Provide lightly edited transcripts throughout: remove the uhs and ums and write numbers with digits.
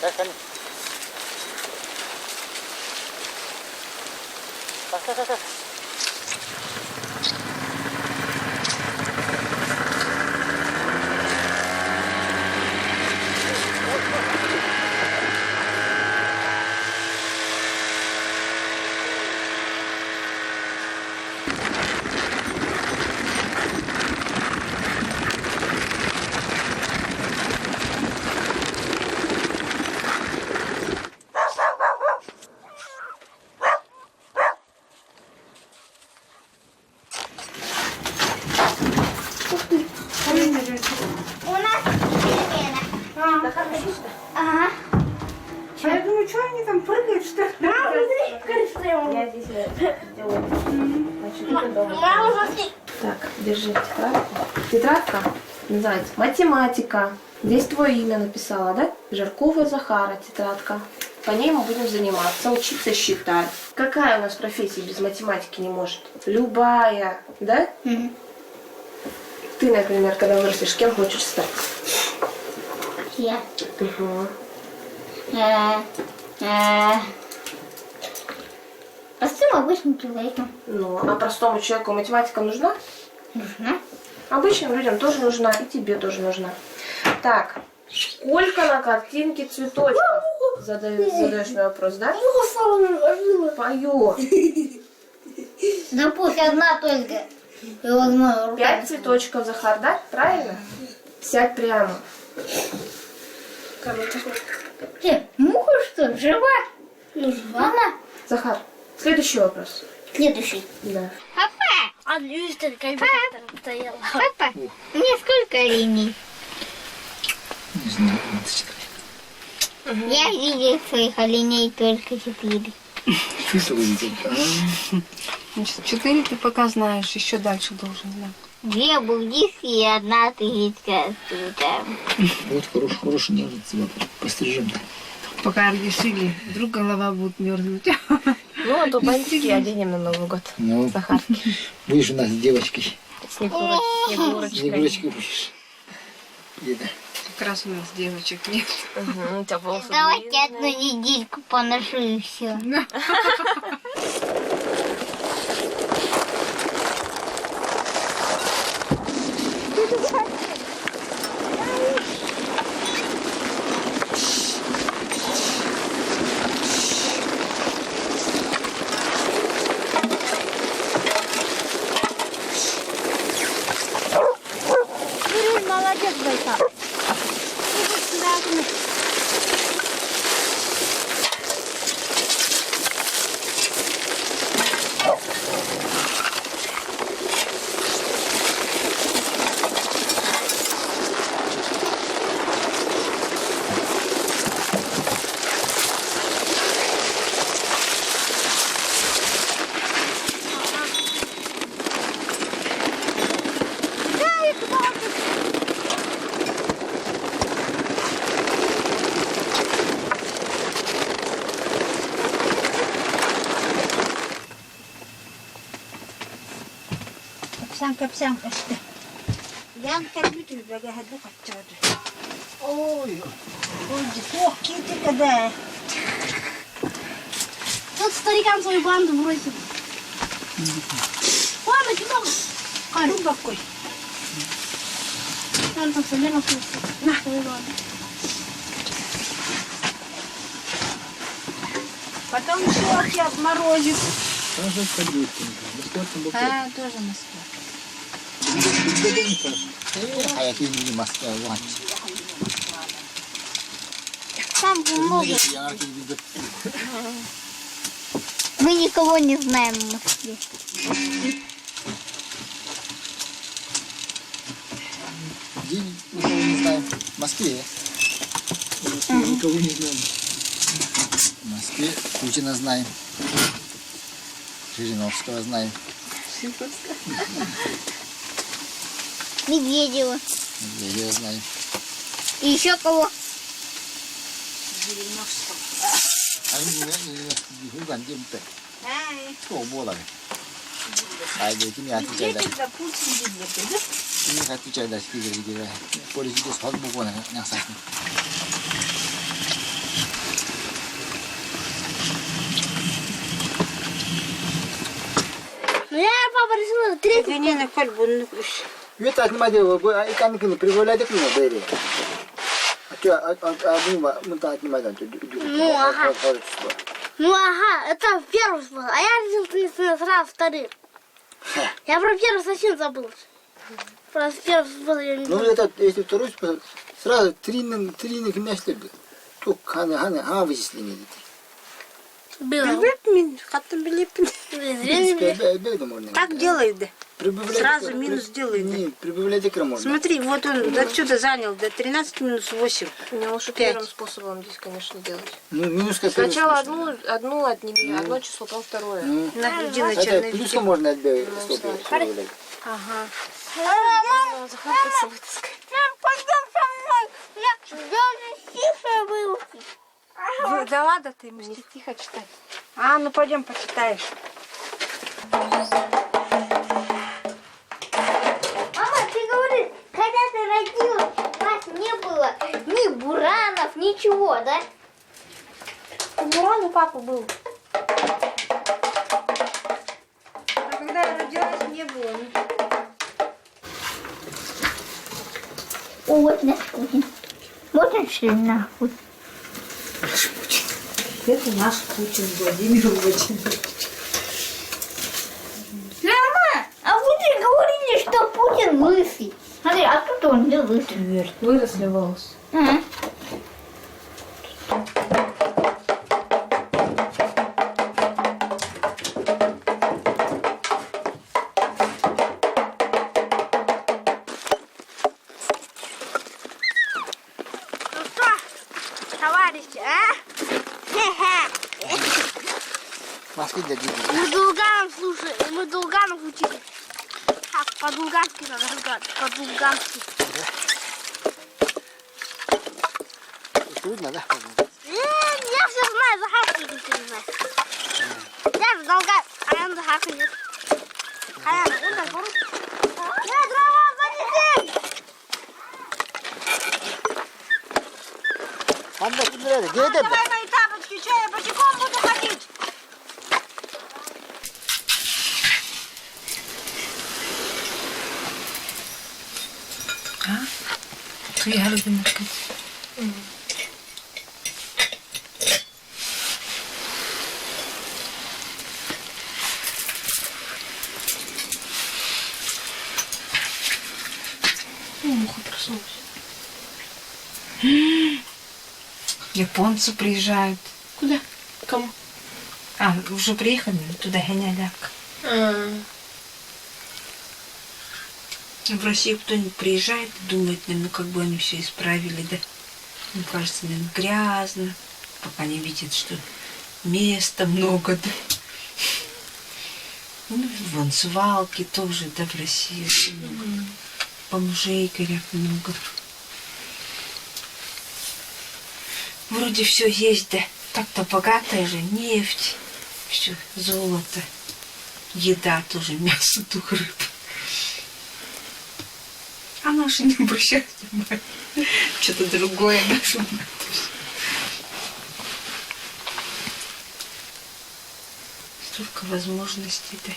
Kan. Tak. У нас перемена. Ага. А я думаю, что они там прыгают, что ли? Я здесь делаю. Значит, это дома. Мама, смотри. Так, держи тетрадку. Тетрадка называется «Математика». Здесь твое имя написала, да? Жаркова Захара, тетрадка. По ней мы будем заниматься, учиться считать. Какая у нас профессия без математики не может? Любая, да? Угу. Ты, например, когда вырастешь, кем хочешь стать? Я. Угу. Простым обычным человеком. Ну, а простому человеку математика нужна? Нужна. Обычным людям тоже нужна, и тебе тоже нужна. Так, сколько на картинке цветочков? Задаешь мне вопрос, да? Поет. Да пусть одна только. И возможно, 5 цветочков, Захар, да? Правильно? Сядь прямо. Муха что ли? Жива? Она? Захар, следующий вопрос. Следующий. Да. Папа! А Люстер стояла. Папа, мне сколько линий? Не знаю. Я видел своих оленей только 4. Ты что видел? Значит, 4 ты пока знаешь, еще дальше должен знать. 2 буддийские и 1 тыгитская. Вот хороший ножницы. Пострижем. Пока решили, вдруг голова будет мерзнуть. Ну, а то бантики оденем на Новый год. Ну, Захарки. будешь у нас девочкой. Снегурочкой. Снегурочкой будешь. Еда. Как раз у нас девочек нет. Угу, у тебя волосы Давайте длинные. одну недельку поношу и все. Молодец, Байка. Псянка işte. Yan kalbitir böyle hadi kaçadı. Oy. Oy, ох, кити kada. Тут старикам свою банду бросил. Ладно, кидал. Кару какой. Там там Лена просто. На, ладно. Потом еще обморозит. Тоже ходите. Бесплатно букет. А, тоже Москва. А я не Москва, ладно. Там много. Я не видел. Мы никого не знаем в Москве. Где никого не знаем? В Москве. В Москве никого не знаем. В Москве Путина знаем. Жириновского знаем. Медведева. Я знаю. И еще кого? Anh đi hướng gần game tệ. Cổ mua lại. Ai về cái nhà thì chạy đây. Cái nhà thì chạy đây thì cái này. Politik de sal bu konu. Ne sakın. Я папа решила третий. не на кальбун. Это отнимать его, и канки не прибавляйте к нему, бери. А что, мы так отнимать, Ну, ага. Ну, ага, это первый способ. А я решил сразу вторым. Я про первый совсем забыл. Про первый способ я не Ну, знаю. это, если второй способ, сразу три места, то хана вычисление. Было. Хаттан билепин. Можно. Так делают, да. Прибавляйте Сразу минус делают, да. Не, прибавляйте к можно. Смотри, вот он отсюда занял до 13 минус 8. Не лучше 5. первым способом здесь, конечно, делать. Ну, минус как Сначала одну отними, одно число, потом второе. Ну, На груди на это черной плюсом можно отбавить, прибавлять. Ага. Мама, пойдем со мной. Я даже тише выучить. Да ладно ты, мы же тихо читать. А, ну пойдем почитаешь. Мама, ты говоришь, когда ты родилась, у нас не было ни буранов, ничего, да? Буран у папы был. А когда я родилась, не было. О, вот наш Путин. Вот он шли нахуй. Это наш Путин, Владимир Владимирович. Мама, а вы же говорили, что Путин лысый. Смотри, а тут он не лысый. Выросли волосы. Ага. Ну что, товарищи, а? Хе-хе. Маски для детей. Мы Дулганов слушали, мы Дулганов учили. Так, по-дулгански надо разговаривать, по-дулгански. Трудно, да? Я все знаю, Захарский ничего не знает. Я же Долган, а я Захарский нет. Халяна, он так говорит. Я дрова занесем! Анда, где это? Давай мои тапочки, что я босиком буду ходить? А? Я люблю. Муха проснулась. Японцы приезжают. Куда? Кому? А, уже приехали туда гоняляк. В Россию кто-нибудь приезжает и думает, ну как бы они все исправили, да? Мне кажется, наверное, грязно, пока не видят, что места много, да? Ну, вон свалки тоже, да, в России очень много. Бомжей, говорят, много. Вроде все есть, да. Так-то богатая же, нефть, все, золото, еда тоже, мясо, дух, рыба. А наши не обращают внимания. Что-то другое наши. Столько возможностей, да.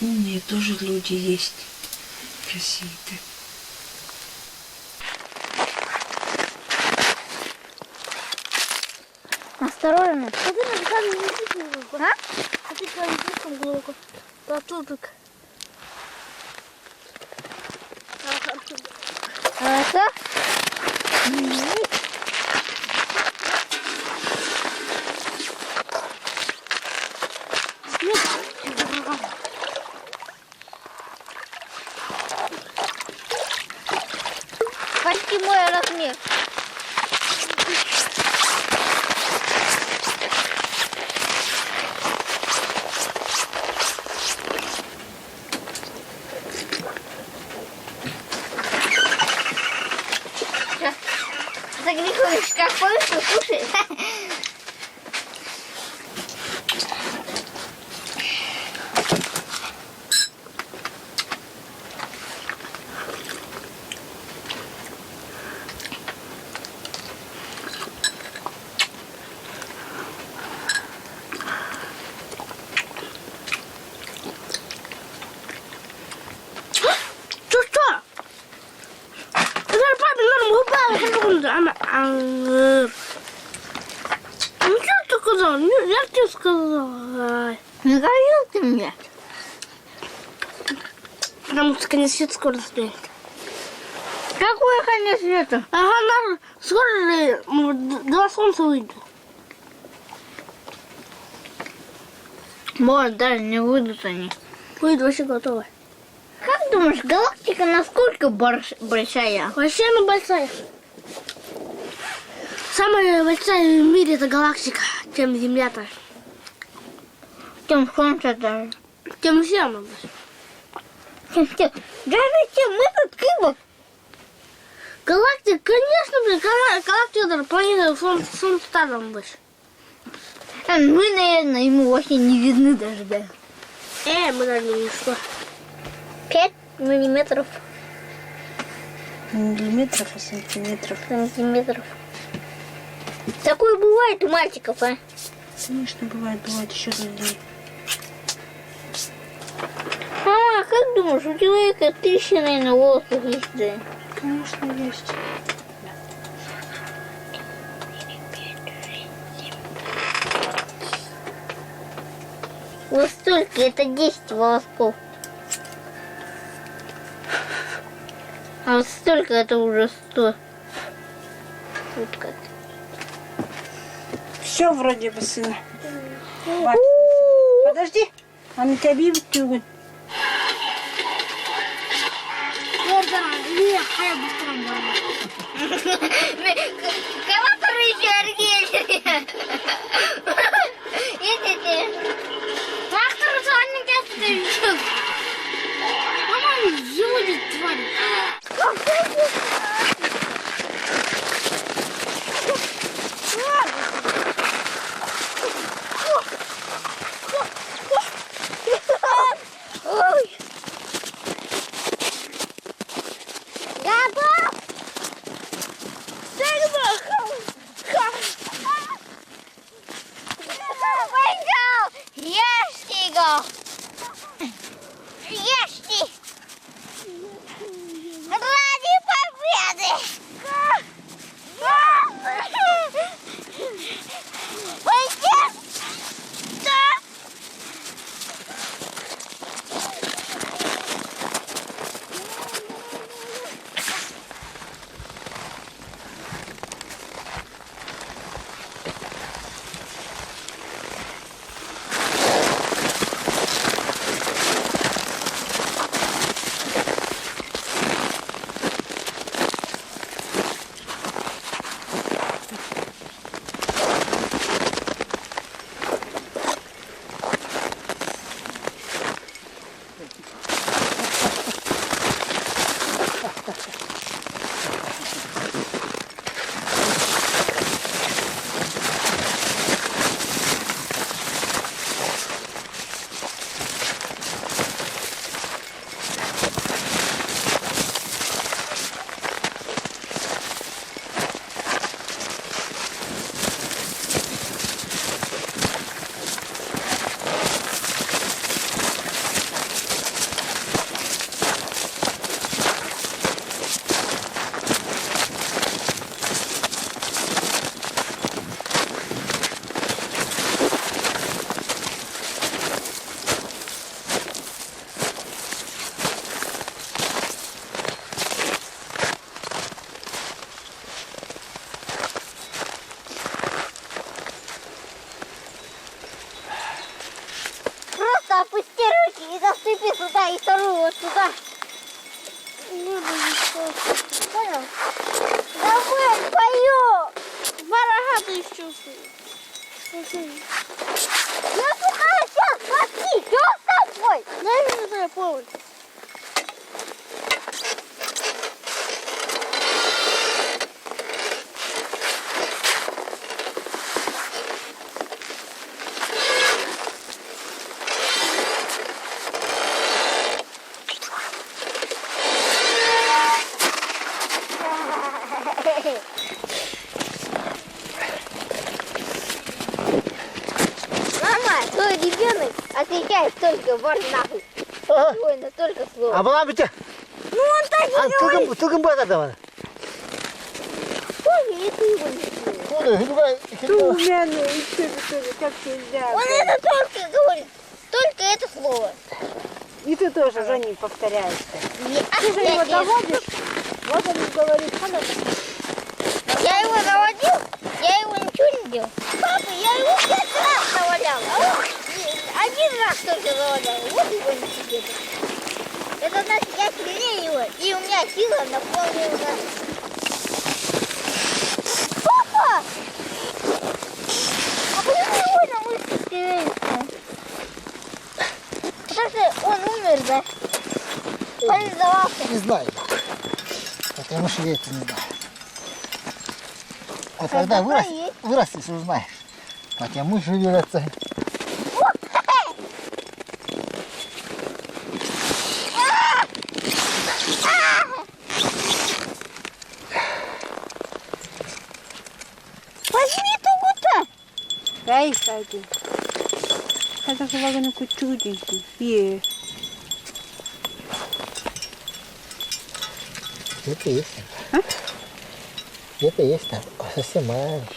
Умные тоже люди есть в России-то. Осторожно. Смотри, на камень не слишком глубоко. А? Смотри, камень слишком глубоко. Потупик. Это? Почти мой размер. Загрехуешь, как повышу, слушай. Ну что ты сказал? Я тебе сказал. Не говорил ты мне? Потому что конец света скоро стоит. Какой конец света? Ага, скоро же 2 солнца выйдут. Может, даже не выйдут они. Выйдут вообще готовы. Как думаешь, галактика насколько большая? Вообще она большая. Самая большая в мире это галактика, чем Земля-то. Чем солнце даже. Чем все она больше. Даже чем этот кубок. Галактика, конечно, блин, галактика даже планета Солнце там больше. Мы, наверное, ему вообще не видны даже, да? Мы даже не что. 5 миллиметров. Миллиметров и сантиметров. Сантиметров. Такое бывает у мальчиков, а? Конечно, бывает еще людей. Мама, как думаешь, у человека трещины на волосах есть, да? Конечно, есть. Вот столько, это 10 волосков. А вот столько, это уже 100. Вот как. Все вроде бы, сына. Подожди. А на тебя бьют чего? Кого-то еще Аргель. Видите? Трактор звонит, я что? Мама, зелень, тварь. Ой. Готов? Ешьте его! Ешьте! Ради победы! Пойдем! Да! Просто опусти руки и засыпи сюда и вторую вот сюда. Понял? Давай, пою! Барага ты чувствуешь. Я сюда сейчас спаси! Что с тобой? Наверное, повод. Мама, твой ребенок отвечает только вор нахуй. Ага. Ой, на только слово. Абалам бите. Ну он так и говорит. Тугum bu adamı. и ты его не съешь. У меня, и что, как нельзя. Он это только говорит, только это слово. И ты тоже за ним повторяешься. Ты же его доводишь, вот он и говорит, Я его заводил, я его ничего не делал. Папа, я его 5 раз завалял, а он 1 раз только завалял. Вот его не сидит. Это значит, я сильнее его, и у меня сила на полный удар. Папа! А почему его на мышце стрелять? Потому что он умер, да? Парализовался. Не знаю. Потому что я это не знаю. Вот когда вырастешь, узнаешь. Хотя мышь живется. Возьми тугута. дай, кстати. Это же вагон чудненький. Где-то есть. Где-то есть там. Совсем маленький.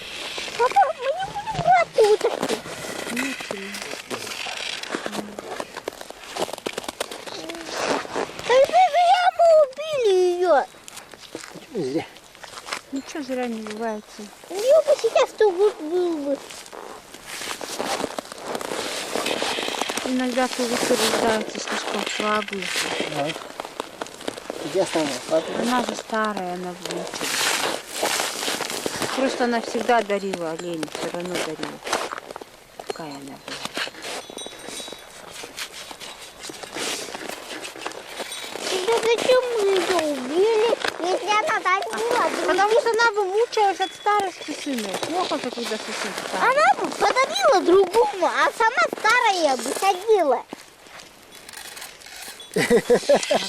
Папа, мы не будем брать тугута. Тогда зря мы убили ее. Почему зря? Ничего зря не бывается. У нее бы сейчас тугут был бы. Иногда тугуты рождаются слишком слабые. Вот. Где осталось? Она же старая, она вылечилась. Просто она всегда дарила оленей, все равно дарила. Какая она была. Тогда зачем мы ее убили, если она так была? Потому что она бы мучилась от старости сына. Плохо-то, когда совсем старая. Она бы подарила другому, а сама старая бы ходила.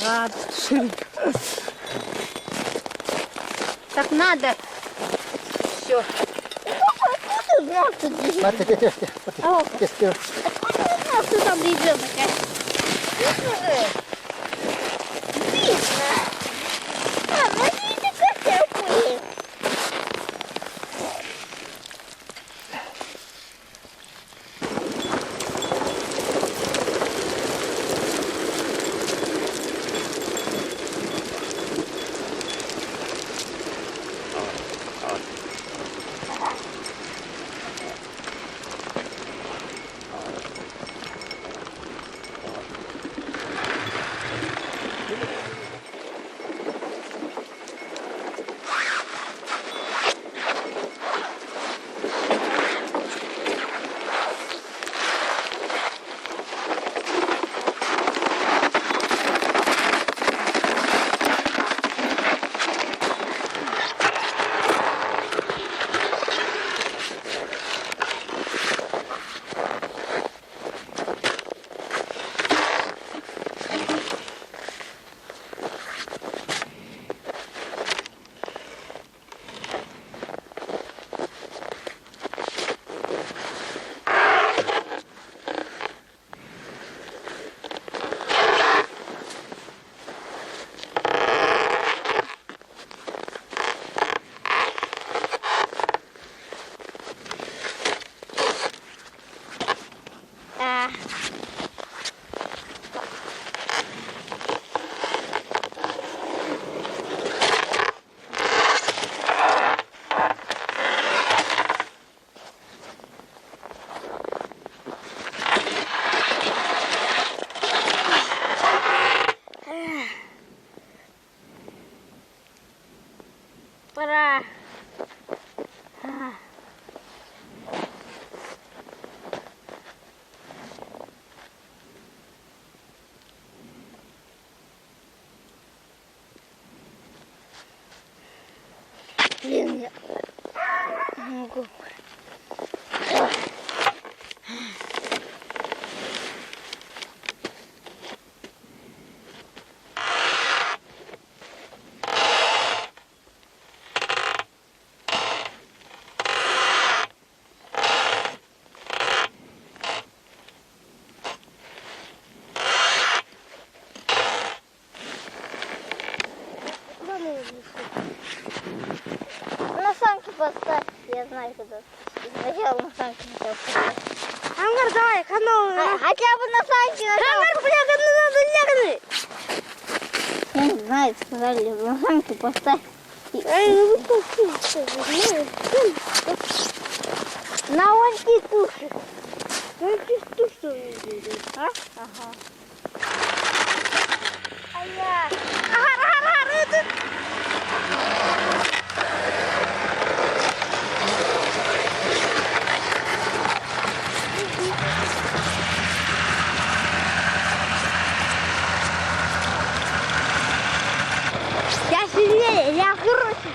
Радость. Так надо. Все. Откуда ты знал, что ты Марта, ребенок? Откуда Откуда ты знал, что там ребенок? Видно же. Видно. Ну видно, как я понял. Пора. Блин, я не могу. На санки поставь. Я знаю, куда. Сначала на санки хотел поставить. Ангар, давай, канал. Хотя бы на санки начал. Ангар, бля, надо. Я не знаю, сказали, на санки поставь. На оньки туши. А? Ага. Ая. Я сильнее, я круче.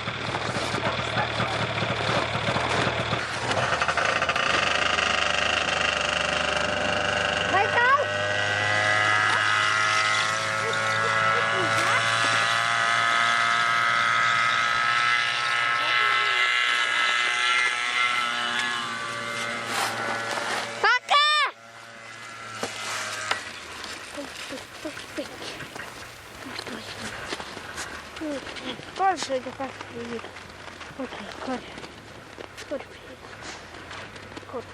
Байкал. Пока. Сколько это так будет? Вот.